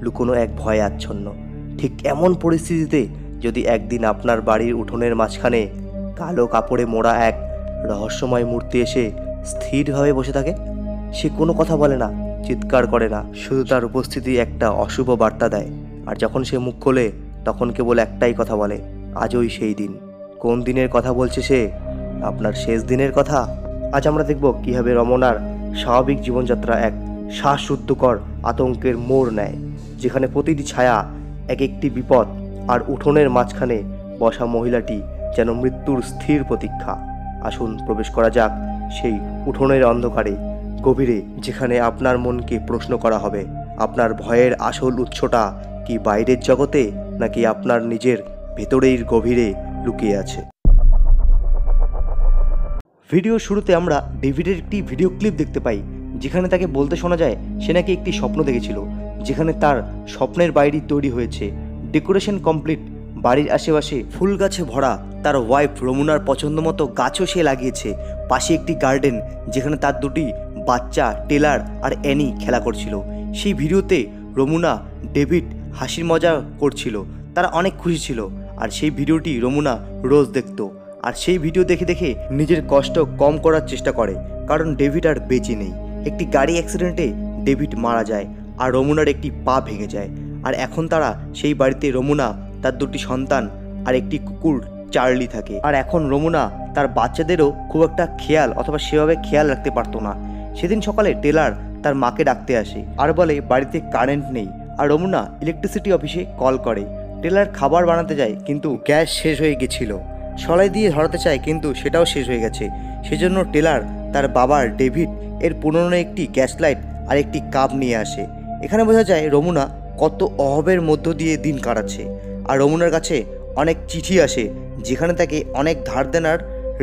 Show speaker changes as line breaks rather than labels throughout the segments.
লুকোনো এক ভয়ে আচ্ছন্ন। ঠিক এমন পরিস্থিতিতে যদি একদিন আপনার বাড়ির উঠোনের মাঝখানে কালো কাপড়ে মোড়া এক রহস্যময় মূর্তি এসে স্থিরভাবে বসে থাকে, সে কোনো কথা বলে না, চিৎকার করে না, শুধু তার উপস্থিতি একটা অশুভ বার্তা দেয়। আর যখন সে মুখ খোলে তখন কেবল একটাই কথা বলে, আজই সেই দিন। কোন দিনের কথা বলছে সে? আপনার শেষ দিনের কথা। আজ আমরা দেখব কীভাবে রমনার স্বাভাবিক জীবনযাত্রা এক শ্বাসরুদ্ধকর আতঙ্কের মোড় নেয়, যেখানে প্রতিটি ছায়া এক একটি বিপদ, আর উঠোনের মাঝখানে বসা মহিলাটি যেন মৃত্যুর স্থির প্রতীক্ষা। আসুন প্রবেশ করা যাক সেই উঠোনের অন্ধকারে, গভীরে, যেখানে আপনার মনকে প্রশ্ন করা হবে, আপনার ভয়ের আসল উৎসটা কি বাইরের জগতে নাকি আপনার নিজের ভেতরের গভীরে লুকিয়ে আছে। ভিডিও শুরুতে আমরা ডেভিডের একটি ভিডিও ক্লিপ দেখতে পাই, যেখানে তাকে বলতে শোনা যায় সে নাকি একটি স্বপ্ন দেখেছিল, যেখানে তার স্বপ্নের বাড়িটি তৈরি হয়েছে, ডেকোরেশন কমপ্লিট, বাড়ির আশেপাশে ফুল গাছে ভরা, তার ওয়াইফ রমুনার পছন্দ মতো গাছও সে লাগিয়েছে, পাশে একটি গার্ডেন যেখানে তার দুটি বাচ্চা টেলার আর অ্যানি খেলা করছিল। সেই ভিডিওতে রমুনা ডেভিড হাসির মজা করছিল, তারা অনেক খুশি ছিল, আর সেই ভিডিওটি রমুনা রোজ দেখত। আর সেই ভিডিও দেখে দেখে নিজের কষ্ট কম করার চেষ্টা করে, কারণ ডেভিড আর বেঁচে নেই। একটি গাড়ি অ্যাক্সিডেন্টে ডেভিড মারা যায় আর রমুনার একটি পা ভেঙে যায়। আর এখন তারা সেই বাড়িতে রমুনা, তার দুটি সন্তান আর একটি কুকুর চার্লি থাকে। আর এখন রমুনা তার বাচ্চাদেরও খুব একটা খেয়াল অথবা সেভাবে খেয়াল রাখতে পারতো না। সেদিন সকালে টেলার তার মাকে ডাকতে আসে আর বলে বাড়িতে কারেন্ট নেই। আর রমুনা ইলেকট্রিসিটি অফিসে কল করে। টেলার খাবার বানাতে যায় কিন্তু গ্যাস শেষ হয়ে গেছিল। সলাই দিয়ে ধরাতে চায় কিন্তু সেটাও শেষ হয়ে গেছে। সেজন্য টেলার তার বাবার ডেভিড এর পুরনো একটি গ্যাস লাইট আর একটি কাপ নিয়ে আসে। এখানে বোঝা যায় রমুনা কত অভাবের মধ্য দিয়ে দিন কাটাচ্ছে। আর রমুনার কাছে অনেক চিঠি আসে, যেখানে তাকে অনেক ধার দেনার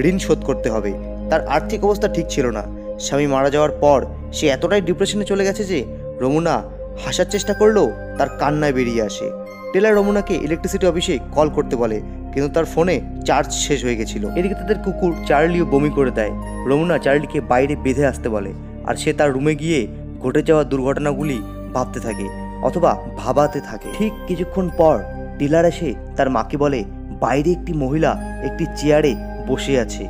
ঋণ শোধ করতে হবে। তার আর্থিক অবস্থা ঠিক ছিল না। স্বামী মারা যাওয়ার পর সে এতটাই ডিপ্রেশনে চলে গেছে যে রমুনা হাসার চেষ্টা করলেও তার কান্নায় বেরিয়ে আসে। টেলার রমুনাকে ইলেকট্রিসিটি অফিসে কল করতে বলে, কিন্তু তার ফোনে চার্জ শেষ হয়ে গেছিল। এদিকে তাদের কুকুর চার্লিও বমি করে দেয়। রমুনা চার্লিকে বাইরে বেঁধে আসতে বলে, আর সে তার রুমে গিয়ে ঘটে যাওয়া দুর্ঘটনাগুলি ভাবতে থাকে অথবা ভাবাতে থাকে। ঠিক কিছুক্ষণ পর টেলার এসে তার মাকে বলে বাইরে একটি মহিলা একটি চেয়ারে বসে আছে।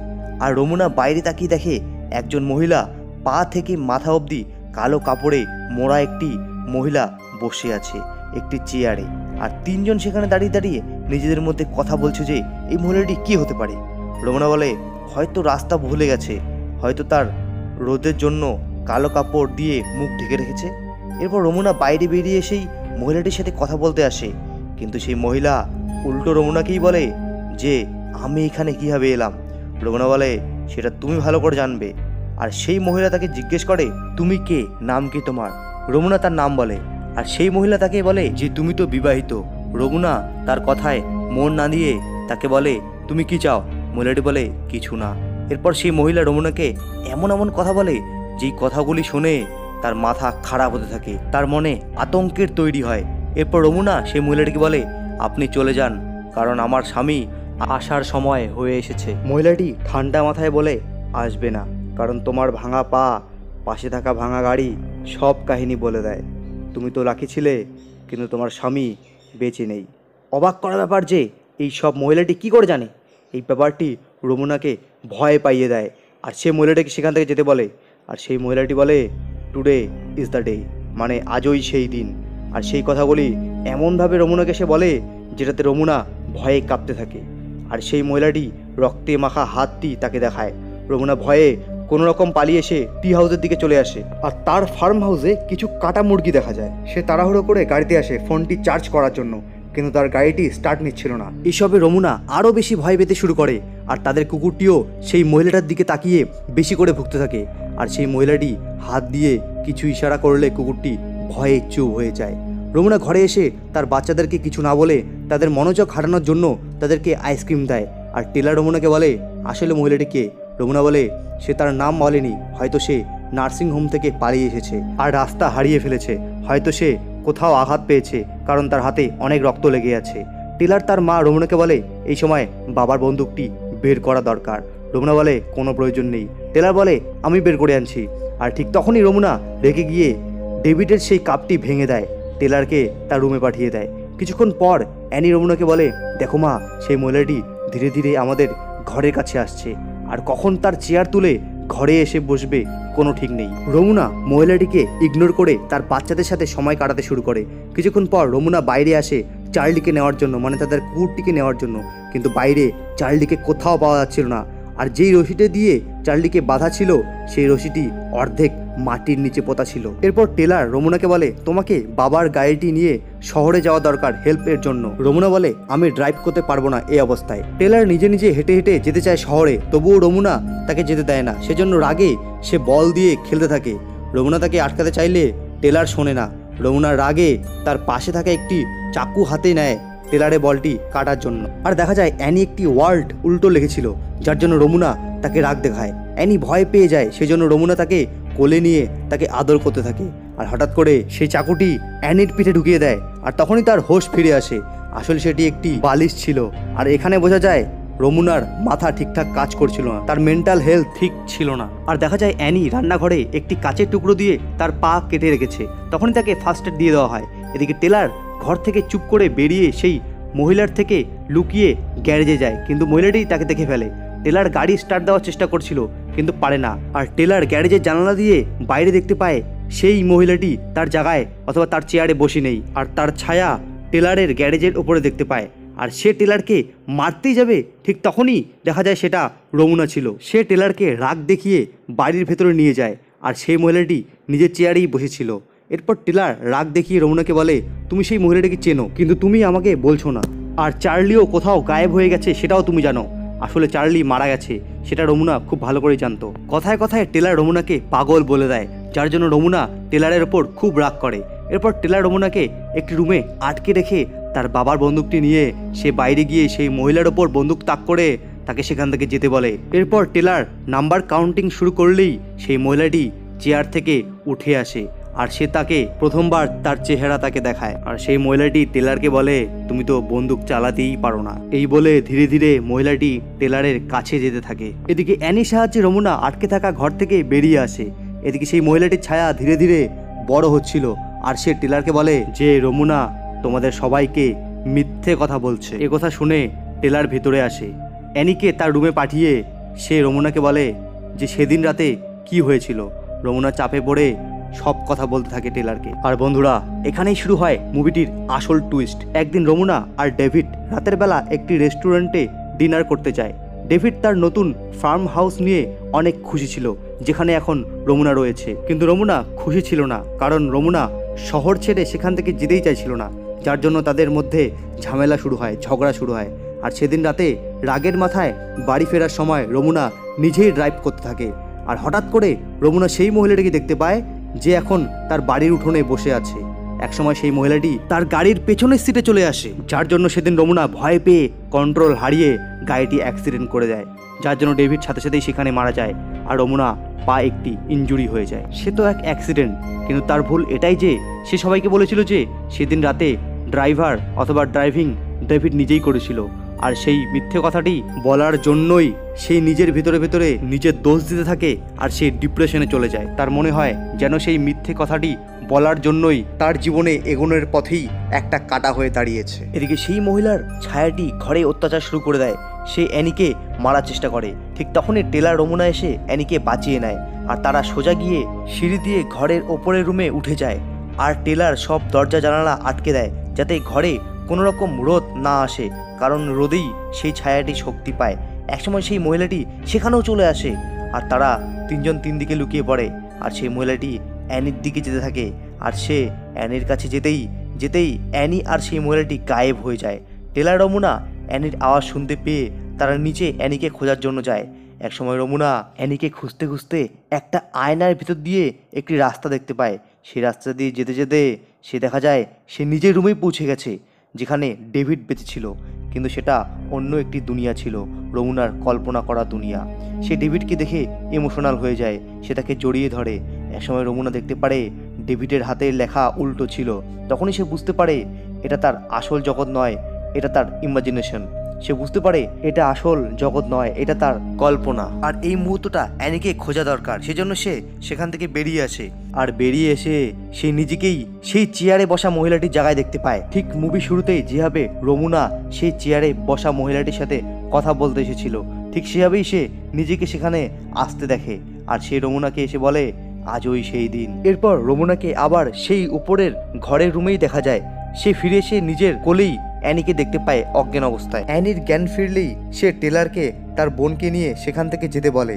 আর রমুনা বাইরে তাকিয়ে দেখে একজন মহিলা পা থেকে মাথা অবধি কালো কাপড়ে মোড়া একটি মহিলা বসে আছে একটি চেয়ারে। আর তিনজন সেখানে দাঁড়িয়ে দাঁড়িয়ে নিজেদের মধ্যে কথা বলছে যে এই মহিলাটি কি হতে পারে। রমুনা বলে হয়তো রাস্তা ভুলে গেছে, হয়তো তার রোদের জন্য কালো কাপড় দিয়ে মুখ ঢেকে রেখেছে। এরপর রমুনা বাইরে বেরিয়ে এসেই মহিলাটির সাথে কথা বলতে আসে, কিন্তু সেই মহিলা উল্টো রমুনাকেই বলে যে আমি এখানে কীভাবে এলাম। রমুনা বলে সেটা তুমি ভালো করে জানবে। আর সেই মহিলা তাকে জিজ্ঞেস করে তুমি কে, নাম কি তোমার? রমুনা তার নাম বলে। আর সেই মহিলা তাকে বলে যে তুমি তো বিবাহিত। রমুনা তার কথায় মন না দিয়ে তাকে বলে তুমি কি চাও? মহিলাটি বলে কিছু না। এরপর সেই মহিলা রমুনাকে এমন এমন কথা বলে যেই কথাগুলি শুনে তার মাথা খারাপ হতে থাকে, তার মনে আতঙ্কের তৈরি হয়। এরপর রমুনা সেই মহিলাটিকে বলে আপনি চলে যান, কারণ আমার স্বামী আসার সময় হয়ে এসেছে। মহিলাটি ঠান্ডা মাথায় বলে আসবে না, কারণ তোমার ভাঙা পা, পাশে থাকা ভাঙা গাড়ি সব কাহিনী বলে দেয়। তুমি তো লাকি ছিলে, কিন্তু তোমার স্বামী বেঁচে নেই। অবাক করার ব্যাপার যে এই সব মহিলাটি কি করে জানে। এই ব্যাপারটি রমুনাকে ভয় পাইয়ে দেয়। আর সে মহিলাটিকে সেখান থেকে যেতে বলে। আর সেই মহিলাটি বলে টুডে ইজ দ্য ডে, মানে আজই সেই দিন। আর সেই কথাগুলি এমনভাবে রমুনাকে সে বলে যেটাতে রমুনা ভয়ে কাঁপতে থাকে। আর সেই মহিলাটি রক্তে মাখা হাতটি তাকে দেখায়। রমুনা ভয়ে কোনো রকম পালিয়ে এসে টি হাউসের দিকে চলে আসে। আর তার ফার্ম হাউসে কিছু কাটা মুরগি দেখা যায়। সে তাড়াহুড়ো করে গাড়িতে আসে ফোনটি চার্জ করার জন্য, কিন্তু তার গাড়িটি স্টার্ট নিচ্ছিল না। এসবে রমুনা আরও বেশি ভয় পেতে শুরু করে। আর তাদের কুকুরটিও সেই মহিলাটার দিকে তাকিয়ে বেশি করে ভুগতে থাকে। আর সেই মহিলাটি হাত দিয়ে কিছু ইশারা করলে কুকুরটি ভয়ে চুপ হয়ে যায়। রমুনা ঘরে এসে তার বাচ্চাদেরকে কিছু না বলে তাদের মনোযোগ হারানোর জন্য তাদেরকে আইসক্রিম দেয়। আর টেলার রমুনাকে বলে আসলে মহিলাটি কে। রমুনা বলে সে তার নাম বলেনি, হয়তো সে নার্সিং হোম থেকে পালিয়ে এসেছে আর রাস্তা হারিয়ে ফেলেছে। হয়তো সে কোথাও আঘাত পেয়েছে, কারণ তার হাতে অনেক রক্ত লেগে আছে। টেলার তার মা রমুনাকে বলে এই সময় বাবার বন্দুকটি বের করা দরকার। রমুনা বলে কোনো প্রয়োজন নেই। টেলার বলে আমি বের করে আনছি। আর ঠিক তখনই রমুনা রেগে গিয়ে ডেভিডের সেই কাপটি ভেঙে দেয়। টেলারকে তার রুমে পাঠিয়ে দেয়। কিছুক্ষণ পর অ্যানি রমুনাকে বলে, দেখো মা, সেই মহিলাটি ধীরে ধীরে আমাদের ঘরের কাছে আসছে, আর কখন তার চেয়ার তুলে ঘরে এসে বসবে কোনো ঠিক নেই। রমুনা মহিলাটিকে ইগনোর করে তার বাচ্চাদের সাথে সময় কাটাতে শুরু করে। কিছুক্ষণ পর রমুনা বাইরে আসে চার্লিকে নেওয়ার জন্য, মানে তাদের কুকুরটিকে নেওয়ার জন্য, কিন্তু বাইরে চার্লিকে কোথাও পাওয়া যাচ্ছিল না। আর যেই রশিটা দিয়ে চার্লিকে বাঁধা ছিল সেই রশিটি অর্ধেক মাটির নিচে পোতা ছিল। এরপর টেলার রমুনাকে বলে, তোমাকে বাবার গাড়িটি নিয়ে শহরে যাওয়া দরকার হেল্পের জন্য। রমুনা বলে, আমি ড্রাইভ করতে পারবো না এই অবস্থায়। টেলার নিজে নিজে হেঁটে হেঁটে যেতে চায় শহরে, তবুও রমুনা তাকে যেতে দেয় না। সেজন্য রাগে সে বল দিয়ে খেলতে থাকে। রমুনা তাকে আটকাতে চাইলে টেলার শোনে না। রমুনার রাগে তার পাশে থাকা একটি চাকু হাতে নেয় টেলারে বলটি কাটার জন্য। আর দেখা যায় অ্যানি একটি ওয়ার্ড উল্টো লিখেছিল, যার জন্য রমুনা তাকে রাগ দেখায়। অ্যানি ভয় পেয়ে যায়, সেজন্য রমুনা তাকে কোলে নিয়ে তাকে আদর করতে থাকে। আর হঠাৎ করে সেই চাকুটি অ্যানির পিঠে ঢুকিয়ে দেয়, আর তখনই তার হোশ ফিরে আসে। আসলে সেটি একটি বালিশ ছিল। আর এখানে বোঝা যায় রমুনার মাথা ঠিকঠাক কাজ করছিল না, তার মেন্টাল হেলথ ঠিক ছিল না। আর দেখা যায় অ্যানি রান্নাঘরে একটি কাচের টুকরো দিয়ে তার পা কেটে রেখেছে, তখনই তাকে ফার্স্ট এড দিয়ে দেওয়া হয়। এদিকে টেলার ঘর থেকে চুপ করে বেরিয়ে সেই মহিলার থেকে লুকিয়ে গ্যারেজে যায়, কিন্তু মহিলাটি তাকে দেখে ফেলে। টেলার গাড়ি স্টার্ট দেওয়ার চেষ্টা করছিল, কিন্তু পারে না। আর টেলার গ্যারেজের জানালা দিয়ে বাইরে দেখতে পায় সেই মহিলাটি তার জায়গায় অথবা তার চেয়ারে বসে নেই, আর তার ছায়া টেলারের গ্যারেজের ওপরে দেখতে পায়। আর সে টেলারকে মারতেই যাবে, ঠিক তখনই দেখা যায় সেটা রমুনা ছিল। সে টেলারকে রাগ দেখিয়ে বাড়ির ভেতরে নিয়ে যায়, আর সেই মহিলাটি নিজের চেয়ারেই বসেছিল। এরপর টেলার রাগ দেখিয়ে রমুনাকে বলে, তুমি সেই মহিলাটিকে চেনো, কিন্তু তুমি আমাকে বলছো না। আর চার্লিও কোথাও গায়েব হয়ে গেছে সেটাও তুমি জানো। আসলে চার্লি মারা গেছে, সেটা রমুনা খুব ভালো করে জানতো। কথায় কথায় টেলার রমুনাকে পাগল বলে দেয়, যার জন্য রমুনা টেলারের ওপর খুব রাগ করে। এরপর টেলার রমুনাকে একটি রুমে আটকে রেখে তার বাবার বন্দুকটি নিয়ে সে বাইরে গিয়ে সেই মহিলার ওপর বন্দুক তাক করে তাকে সেখান থেকে যেতে বলে। এরপর টেলার নাম্বার কাউন্টিং শুরু করলেই সেই মহিলাটি চেয়ার থেকে উঠে আসে, আর সে তাকে প্রথমবার তার চেহারা তাকে দেখায়। আর সেই মহিলাটি টেলারকে বলে, তুমি তো বন্দুক চালাতেই পারো না। এই বলে ধীরে ধীরে মহিলাটি টেলারের কাছে যেতে থাকে। এদিকে অ্যানির সাহায্যে রমুনা আটকে থাকা ঘর থেকে বেরিয়ে আসে। এদিকে সেই মহিলাটির ছায়া ধীরে ধীরে বড় হচ্ছিল, আর সে টেলারকে বলে যে রমুনা তোমাদের সবাইকে মিথ্যে কথা বলছে। এ কথা শুনে টেলার ভেতরে আসে। অ্যানিকে তার রুমে পাঠিয়ে সে রমুনাকে বলে যে সেদিন রাতে কি হয়েছিল। রমুনা চাপে পড়ে সব কথা বলতে থাকে টেলারকে। আর বন্ধুরা, এখানেই শুরু হয় মুভিটির আসল টুইস্ট। একদিন রমুনা আর ডেভিড রাতের বেলা একটি রেস্টুরেন্টে ডিনার করতে যায়। ডেভিড তার নতুন ফার্ম হাউস নিয়ে অনেক খুশি ছিল, যেখানে এখন রমুনা রয়েছে। কিন্তু রমুনা খুশি ছিল না, কারণ রমুনা শহর ছেড়ে সেখান থেকে যেতেই চাইছিল না, যার জন্য তাদের মধ্যে ঝামেলা শুরু হয়, ঝগড়া শুরু হয়। আর সেদিন রাতে রাগের মাথায় বাড়ি ফেরার সময় রমুনা নিজেই ড্রাইভ করতে থাকে। আর হঠাৎ করে রমুনা সেই মহিলাটিকে দেখতে পায় যে এখন তার বাড়ির উঠোনে বসে আছে। একসময় সেই মহিলাটি তার গাড়ির পেছনের সিটে চলে আসে, যার জন্য সেদিন রমুনা ভয় পেয়ে কন্ট্রোল হারিয়ে গাড়িটি অ্যাক্সিডেন্ট করে দেয়, যার জন্য ডেভিড সাথে সাথেই সেখানে মারা যায়। আর রমুনা পা একটি ইনজুরি হয়ে যায়। সে তো এক অ্যাক্সিডেন্ট, কিন্তু তার ভুল এটাই যে সে সবাইকে বলেছিল যে সেদিন রাতে ড্রাইভার অথবা ড্রাইভিং ডেভিড নিজেই করেছিল। আর সেই মিথ্যে কথাটি বলার জন্যই সে নিজের ভিতরে ভিতরে নিজের দোষ দিতে থাকে, আর সে ডিপ্রেশনে চলে যায়। তার মনে হয় যেন সেই মিথ্যে কথাটি বলার জন্যই তার জীবনে এগোনোর পথেই একটা কাটা হয়ে দাঁড়িয়েছে। এদিকে সেই মহিলার ছায়াটি ঘরে অত্যাচার শুরু করে দেয়। সে অ্যানিকে মারার চেষ্টা করে। ঠিক তখনই টেলার রমুনা এসে অ্যানিকে বাঁচিয়ে নেয়, আর তারা সোজা গিয়ে সিঁড়ি দিয়ে ঘরের ওপরের রুমে উঠে যায়। আর টেলার সব দরজা জানালা আটকে দেয়, যাতে ঘরে কোনো রকম রোদ না আসে, কারণ রোদেই সেই ছায়াটি শক্তি পায়। একসময় সেই মহিলাটি সেখানেও চলে আসে, আর তারা তিনজন তিন দিকে লুকিয়ে পড়ে। আর সেই মহিলাটি অ্যানির দিকে যেতে থাকে, আর সে অ্যানির কাছে যেতেই যেতেই অ্যানি আর সেই মহিলাটি গায়েব হয়ে যায়। টেলার রমুনা অ্যানির আওয়াজ শুনতে পেয়ে তারা নিচে অ্যানিকে খোঁজার জন্য যায়। একসময় রমুনা অ্যানিকে খুঁজতে খুঁজতে একটা আয়নার ভিতর দিয়ে একটি রাস্তা দেখতে পায়। সেই রাস্তা দিয়ে যেতে যেতে সে দেখা যায় সে নিজের রুমেই পৌঁছে গেছে, যেখানে ডেভিড বেঁচে ছিল, কিন্তু সেটা অন্য একটি দুনিয়া ছিল, রমুনার কল্পনা করা দুনিয়া। সে ডেভিডকে দেখে ইমোশনাল হয়ে যায়, সে তাকে জড়িয়ে ধরে। একসময় রমুনা দেখতে পারে ডেভিডের হাতের লেখা উল্টো ছিল। তখনই সে বুঝতে পারে এটা তার আসল জগৎ নয়, এটা তার ইমাজিনেশন। সে বুঝতে পারে এটা আসল জগৎ নয়, এটা তার কল্পনা। আর এই মুহূর্তটা অ্যানিকে খোঁজা দরকার, সেজন্য সে সেখান থেকে বেরিয়ে আসে। আর বেরিয়ে এসে সে নিজেকেই সেই চেয়ারে বসা মহিলাটির জায়গায় দেখতে পায়। ঠিক মুভি শুরুতেই যেভাবে রমুনা সেই চেয়ারে বসা মহিলাটির সাথে কথা বলতে এসেছিল, ঠিক সেভাবেই সে নিজেকে সেখানে আসতে দেখে। আর সে রমুনাকে এসে বলে আজই সেই দিন। এরপর রমুনাকে আবার সেই উপরের ঘরের রুমেই দেখা যায়। সে ফিরে এসে নিজের কোলেই অ্যানিকে দেখতে পায় অজ্ঞান অবস্থায়। অ্যানির জ্ঞান ফিরলেই সে টেলারকে তার বোনকে নিয়ে সেখান থেকে যেতে বলে।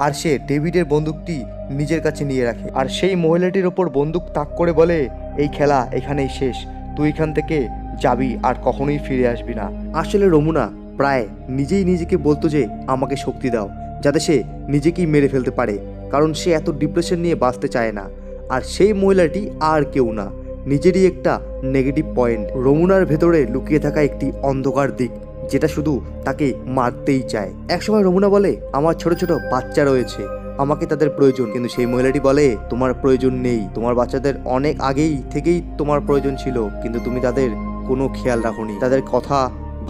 আর সে ডেভিডের বন্দুকটি নিজের কাছে নিয়ে রাখে। আর সেই মহিলাটির ওপর বন্দুক তাক করে বলে এই খেলা এখানেই শেষ, তুই এখান থেকে যাবি আর কখনোই ফিরে আসবি না। আসলে রমুনা প্রায় নিজেই নিজেকে বলতো যে আমাকে শক্তি দাও, যাতে সে নিজেকেই মেরে ফেলতে পারে, কারণ সে এত ডিপ্রেশন নিয়ে বাঁচতে চায় না। আর সেই মহিলাটি আর কেউ না, নিজেরই একটা নেগেটিভ পয়েন্ট, রমুনার ভেতরে লুকিয়ে থাকা একটি অন্ধকার দিক, যেটা শুধু তাকে মারতেই চায়। একসময় রমুনা বলে আমার ছোট ছোট বাচ্চা রয়েছে, আমাকে তাদের প্রয়োজন। কিন্তু সেই মহিলাটি বলে তোমার প্রয়োজন নেই, তোমার বাচ্চাদের অনেক আগেই থেকেই তোমার প্রয়োজন ছিল, কিন্তু তুমি তাদের কোনো খেয়াল রাখোনি, তাদের কথা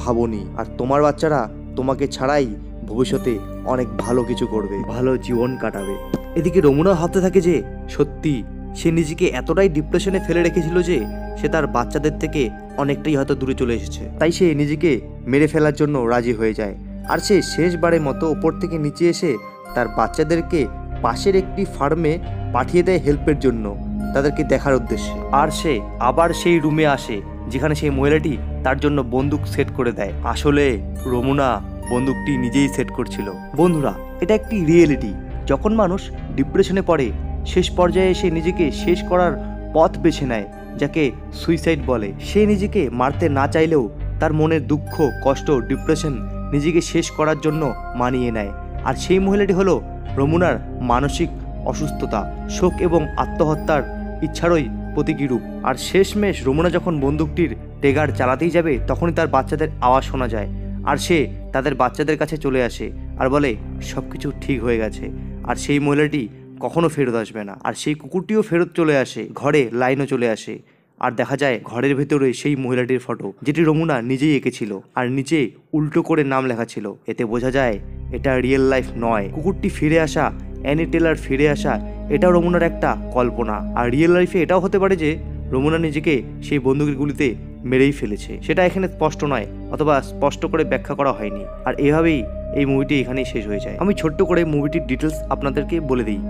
ভাবোনি। আর তোমার বাচ্চারা তোমাকে ছাড়াই ভবিষ্যতে অনেক ভালো কিছু করবে, ভালো জীবন কাটাবে। এদিকে রমুনা ভাবতে থাকে যে সত্যি সে নিজেকে এতটাই ডিপ্রেশনে ফেলে রেখেছিল যে সে তার বাচ্চাদের থেকে অনেকটাই হয়তো দূরে চলে এসেছে। তাই সে নিজেকে মেরে ফেলার জন্য রাজি হয়ে যায়। আর সে শেষবারের মতো ওপর থেকে নিচে এসে তার বাচ্চাদেরকে পাশের একটি ফার্মে পাঠিয়ে দেয় হেল্পের জন্য, তাদেরকে দেখার উদ্দেশ্যে। আর সে আবার সেই রুমে আসে যেখানে সেই মহিলাটি তার জন্য বন্দুক সেট করে দেয়। আসলে রমুনা বন্দুকটি নিজেই সেট করছিল। বন্ধুরা, এটা একটি রিয়েলিটি। যখন মানুষ ডিপ্রেশনে পড়ে, শেষ পর্যায়ে সে নিজেকে শেষ করার পথ বেছে নেয়, যাকে সুইসাইড বলে। সে নিজেকে মারতে না চাইলেও তার মনের দুঃখ, কষ্ট, ডিপ্রেশন নিজেকে শেষ করার জন্য মানিয়ে নেয়। আর সেই মহিলাটি হলো রমুনার মানসিক অসুস্থতা, শোক এবং আত্মহত্যার ইচ্ছারই প্রতীকী রূপ। আর শেষমেশ রমুনা যখন বন্দুকটির ট্রিগার চালাতেই যাবে, তখনই তার বাচ্চাদের আওয়াজ শোনা যায়। আর সে তাদের বাচ্চাদের কাছে চলে আসে আর বলে সব কিছু ঠিক হয়ে গেছে, আর সেই মহিলাটি কখনো ফেরত আসবে না। আর সেই কুকুরটিও ফেরত চলে আসে, ঘরে লাইনও চলে আসে। আর দেখা যায় ঘরের ভেতরে সেই মহিলাটির ফটো, যেটি রমুনা নিজেই এঁকেছিল, আর নিচে উল্টো করে নাম লেখা ছিল। এতে বোঝা যায় এটা রিয়েল লাইফ নয়। কুকুরটি ফিরে আসা, অ্যানি টেলার ফিরে আসা, এটাও রমুনার একটা কল্পনা। আর রিয়েল লাইফে এটাও হতে পারে যে রমুনা নিজেকে সেই বন্দুকের গুলিতে মেরেই ফেলেছে, সেটা এখানে স্পষ্ট নয়, অথবা স্পষ্ট করে ব্যাখ্যা করা হয়নি। আর এভাবেই এই মুভিটি এখানেই শেষ হয়ে যায়। আমি ছোট্ট করে মুভিটির ডিটেলস আপনাদেরকে বলে দিই।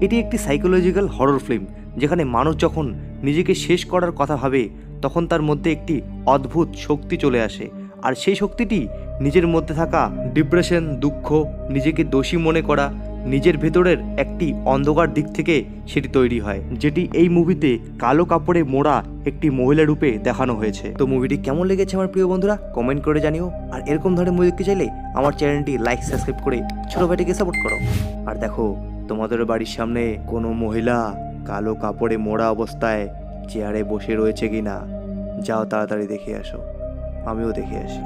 এটি একটি সাইকোলজিক্যাল হরর ফিল্ম, যেখানে মানুষ যখন নিজেকে শেষ করার কথা ভাবে, তখন তার মধ্যে একটি অদ্ভুত শক্তি চলে আসে। আর সেই শক্তিটি নিজের মধ্যে থাকা ডিপ্রেশন, দুঃখ, নিজেকে দোষী মনে করা, নিজের ভেতরের একটি অন্ধকার দিক থেকে সেটি তৈরি হয়, যেটি এই মুভিতে কালো কাপড়ে মোড়া একটি মহিলা রূপে দেখানো হয়েছে। তো মুভিটি কেমন লেগেছে আমার প্রিয় বন্ধুরা, কমেন্ট করে জানিও। আর এরকম ধরনের মুভি দেখতে চাইলে আমার চ্যানেলটি লাইক, সাবস্ক্রাইব করে ছোট ভাইটিকে সাপোর্ট করো। আর দেখো, তোমাদের বাড়ির সামনে কোনো মহিলা কালো কাপড়ে মোড়া অবস্থায় চেয়ারে বসে রয়েছে কিনা, যাও তাড়াতাড়ি দেখে আসো, আমিও দেখে আসি।